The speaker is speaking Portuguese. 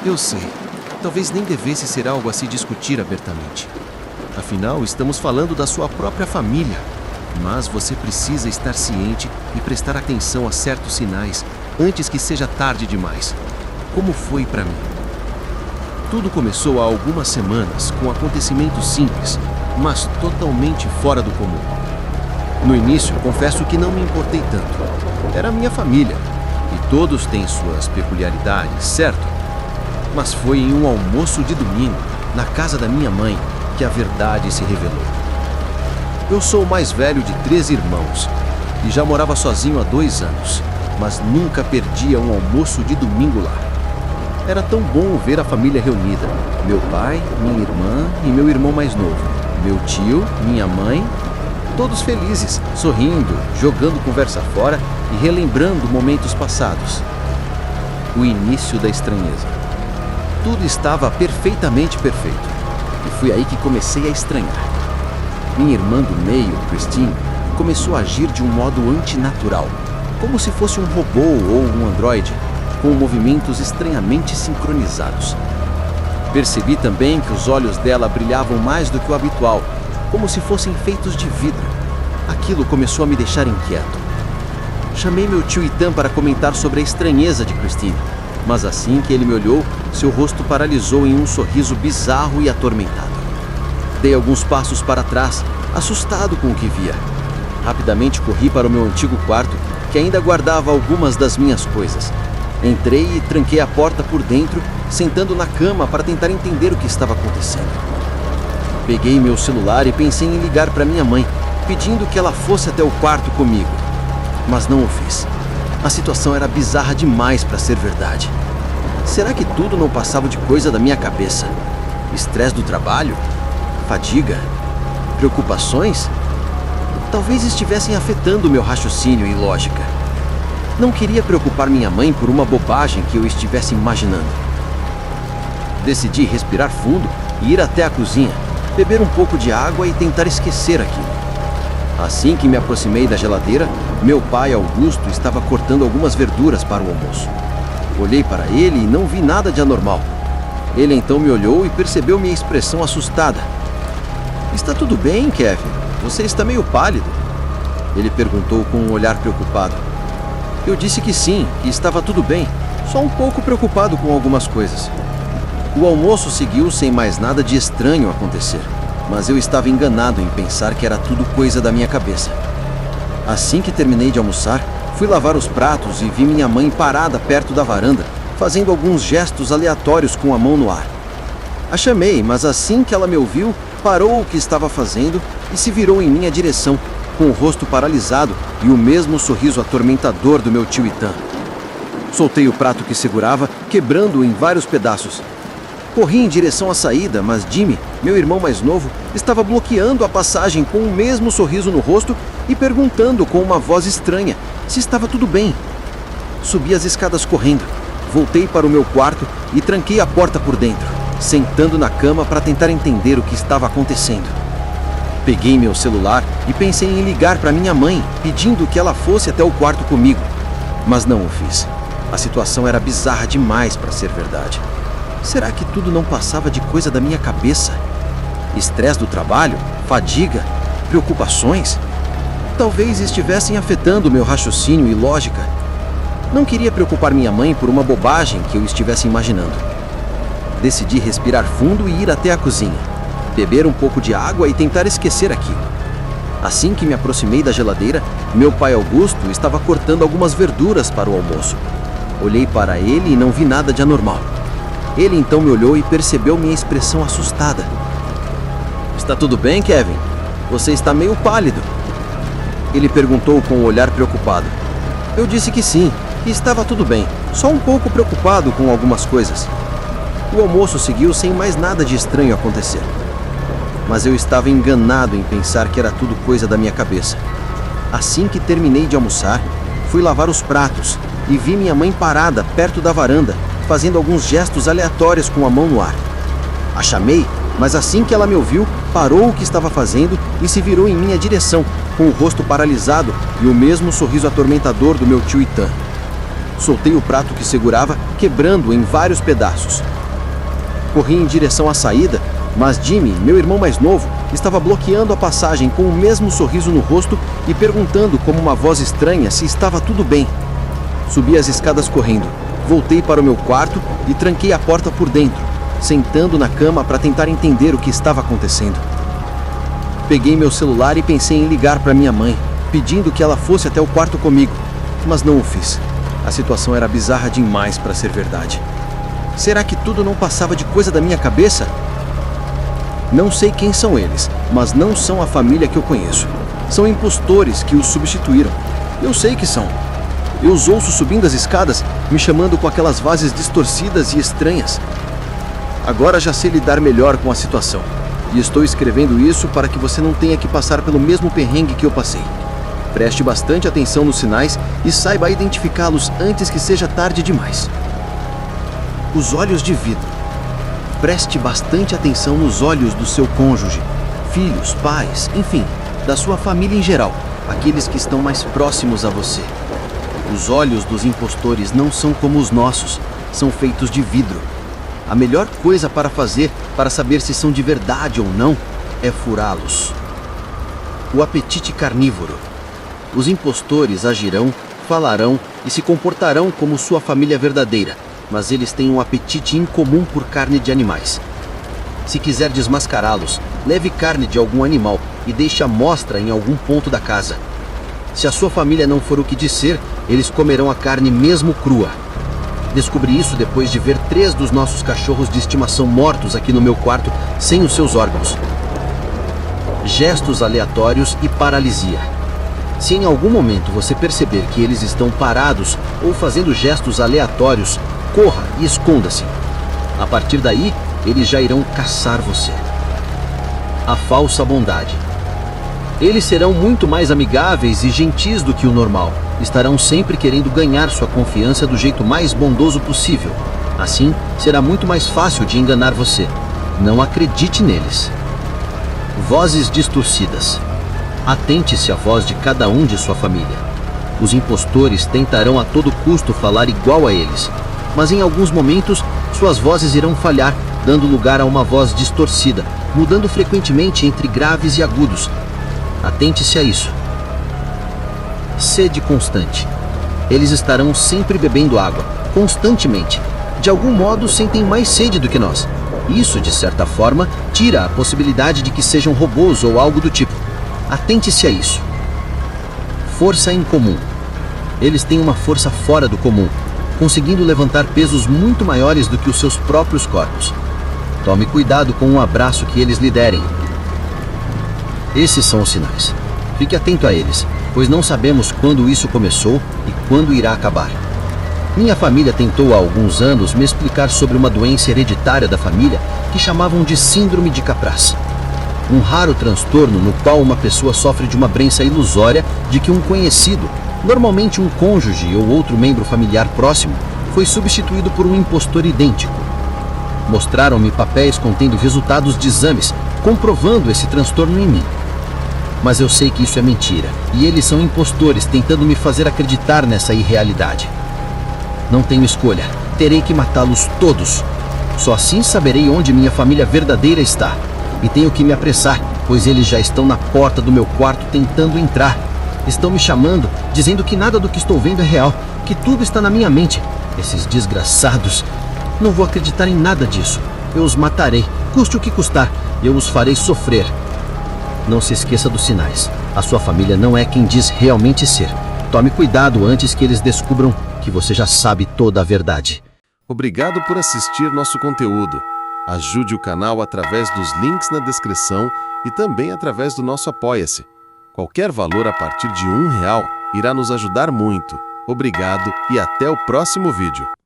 Eu sei. Talvez nem devesse ser algo a se discutir abertamente. Afinal, estamos falando da sua própria família. Mas você precisa estar ciente e prestar atenção a certos sinais antes que seja tarde demais. Como foi para mim? Tudo começou há algumas semanas com um acontecimento simples, mas totalmente fora do comum. No início, confesso que não me importei tanto. Era a minha família, e todos têm suas peculiaridades, certo? Mas foi em um almoço de domingo, na casa da minha mãe, que a verdade se revelou. Eu sou o mais velho de 3 irmãos, e já morava sozinho há 2 anos, mas nunca perdia um almoço de domingo lá. Era tão bom ver a família reunida. Meu pai, minha irmã e meu irmão mais novo. Meu tio, minha mãe, todos felizes, sorrindo, jogando conversa fora e relembrando momentos passados. O início da estranheza. Tudo estava perfeitamente perfeito. E foi aí que comecei a estranhar. Minha irmã do meio, Christine, começou a agir de um modo antinatural, como se fosse um robô ou um androide, com movimentos estranhamente sincronizados. Percebi também que os olhos dela brilhavam mais do que o habitual, como se fossem feitos de vidro. Aquilo começou a me deixar inquieto. Chamei meu tio Ethan para comentar sobre a estranheza de Christine, mas assim que ele me olhou, seu rosto paralisou em um sorriso bizarro e atormentado. Dei alguns passos para trás, assustado com o que via. Rapidamente corri para o meu antigo quarto, que ainda guardava algumas das minhas coisas. Entrei e tranquei a porta por dentro, sentando na cama para tentar entender o que estava acontecendo. Peguei meu celular e pensei em ligar para minha mãe, pedindo que ela fosse até o quarto comigo. Mas não o fiz. A situação era bizarra demais para ser verdade. Será que tudo não passava de coisa da minha cabeça? Estresse do trabalho? Fadiga? Preocupações? Talvez estivessem afetando o meu raciocínio e lógica. Não queria preocupar minha mãe por uma bobagem que eu estivesse imaginando. Decidi respirar fundo e ir até a cozinha, beber um pouco de água e tentar esquecer aquilo. Assim que me aproximei da geladeira, meu pai, Augusto, estava cortando algumas verduras para o almoço. Olhei para ele e não vi nada de anormal. Ele então me olhou e percebeu minha expressão assustada. "Está tudo bem, Kevin? Você está meio pálido." Ele perguntou com um olhar preocupado. Eu disse que sim, que estava tudo bem, só um pouco preocupado com algumas coisas. O almoço seguiu sem mais nada de estranho acontecer, mas eu estava enganado em pensar que era tudo coisa da minha cabeça. Assim que terminei de almoçar, fui lavar os pratos e vi minha mãe parada perto da varanda, fazendo alguns gestos aleatórios com a mão no ar. A chamei, mas assim que ela me ouviu, parou o que estava fazendo e se virou em minha direção, com o rosto paralisado e o mesmo sorriso atormentador do meu tio Ethan. Soltei o prato que segurava, quebrando-o em vários pedaços. Corri em direção à saída, mas Jimmy, meu irmão mais novo, estava bloqueando a passagem com o mesmo sorriso no rosto e perguntando com uma voz estranha se estava tudo bem. Subi as escadas correndo, voltei para o meu quarto e tranquei a porta por dentro, sentando na cama para tentar entender o que estava acontecendo. Peguei meu celular e pensei em ligar para minha mãe, pedindo que ela fosse até o quarto comigo. Mas não o fiz. A situação era bizarra demais para ser verdade. Será que tudo não passava de coisa da minha cabeça? Estresse do trabalho? Fadiga? Preocupações? Talvez estivessem afetando meu raciocínio e lógica. Não queria preocupar minha mãe por uma bobagem que eu estivesse imaginando. Decidi respirar fundo e ir até a cozinha, beber um pouco de água e tentar esquecer aquilo. Assim que me aproximei da geladeira, meu pai Augusto estava cortando algumas verduras para o almoço. Olhei para ele e não vi nada de anormal. Ele então me olhou e percebeu minha expressão assustada. "Está tudo bem, Kevin? Você está meio pálido." Ele perguntou com um olhar preocupado. Eu disse que sim, que estava tudo bem, só um pouco preocupado com algumas coisas. O almoço seguiu sem mais nada de estranho acontecer. Mas eu estava enganado em pensar que era tudo coisa da minha cabeça. Assim que terminei de almoçar, fui lavar os pratos e vi minha mãe parada perto da varanda, fazendo alguns gestos aleatórios com a mão no ar. A chamei, mas assim que ela me ouviu, parou o que estava fazendo e se virou em minha direção, com o rosto paralisado e o mesmo sorriso atormentador do meu tio Ethan. Soltei o prato que segurava, quebrando-o em vários pedaços. Corri em direção à saída, mas Jimmy, meu irmão mais novo, estava bloqueando a passagem com o mesmo sorriso no rosto e perguntando como uma voz estranha se estava tudo bem. Subi as escadas correndo, voltei para o meu quarto e tranquei a porta por dentro, sentando na cama para tentar entender o que estava acontecendo. Peguei meu celular e pensei em ligar para minha mãe, pedindo que ela fosse até o quarto comigo, mas não o fiz. A situação era bizarra demais para ser verdade. Será que tudo não passava de coisa da minha cabeça? Não sei quem são eles, mas não são a família que eu conheço. São impostores que os substituíram. Eu sei que são. Eu os ouço subindo as escadas, me chamando com aquelas vozes distorcidas e estranhas. Agora já sei lidar melhor com a situação. E estou escrevendo isso para que você não tenha que passar pelo mesmo perrengue que eu passei. Preste bastante atenção nos sinais e saiba identificá-los antes que seja tarde demais. Os olhos de vidro. Preste bastante atenção nos olhos do seu cônjuge, filhos, pais, enfim, da sua família em geral, aqueles que estão mais próximos a você. Os olhos dos impostores não são como os nossos, são feitos de vidro. A melhor coisa para fazer para saber se são de verdade ou não é furá-los. O apetite carnívoro. Os impostores agirão, falarão e se comportarão como sua família verdadeira, mas eles têm um apetite incomum por carne de animais. Se quiser desmascará-los, leve carne de algum animal e deixe à mostra em algum ponto da casa. Se a sua família não for o que disser, eles comerão a carne mesmo crua. Descobri isso depois de ver 3 dos nossos cachorros de estimação mortos aqui no meu quarto sem os seus órgãos. Gestos aleatórios e paralisia. Se em algum momento você perceber que eles estão parados ou fazendo gestos aleatórios, corra e esconda-se. A partir daí, eles já irão caçar você. A falsa bondade. Eles serão muito mais amigáveis e gentis do que o normal. Estarão sempre querendo ganhar sua confiança do jeito mais bondoso possível. Assim, será muito mais fácil de enganar você. Não acredite neles. Vozes distorcidas. Atente-se à voz de cada um de sua família. Os impostores tentarão a todo custo falar igual a eles, mas em alguns momentos suas vozes irão falhar, dando lugar a uma voz distorcida, mudando frequentemente entre graves e agudos. Atente-se a isso. Sede constante. Eles estarão sempre bebendo água, constantemente. De algum modo sentem mais sede do que nós. Isso, de certa forma, tira a possibilidade de que sejam robôs ou algo do tipo. Atente-se a isso. Força incomum. Eles têm uma força fora do comum, conseguindo levantar pesos muito maiores do que os seus próprios corpos. Tome cuidado com o abraço que eles lhe derem. Esses são os sinais. Fique atento a eles, pois não sabemos quando isso começou e quando irá acabar. Minha família tentou há alguns anos me explicar sobre uma doença hereditária da família que chamavam de síndrome de Capraz. Um raro transtorno no qual uma pessoa sofre de uma crença ilusória de que um conhecido, normalmente um cônjuge ou outro membro familiar próximo, foi substituído por um impostor idêntico. Mostraram-me papéis contendo resultados de exames, comprovando esse transtorno em mim. Mas eu sei que isso é mentira, e eles são impostores tentando me fazer acreditar nessa irrealidade. Não tenho escolha, terei que matá-los todos. Só assim saberei onde minha família verdadeira está. E tenho que me apressar, pois eles já estão na porta do meu quarto tentando entrar. Estão me chamando, dizendo que nada do que estou vendo é real, que tudo está na minha mente. Esses desgraçados. Não vou acreditar em nada disso. Eu os matarei, custe o que custar. Eu os farei sofrer. Não se esqueça dos sinais. A sua família não é quem diz realmente ser. Tome cuidado antes que eles descubram que você já sabe toda a verdade. Obrigado por assistir nosso conteúdo. Ajude o canal através dos links na descrição e também através do nosso Apoia-se. Qualquer valor a partir de R$1 irá nos ajudar muito. Obrigado e até o próximo vídeo.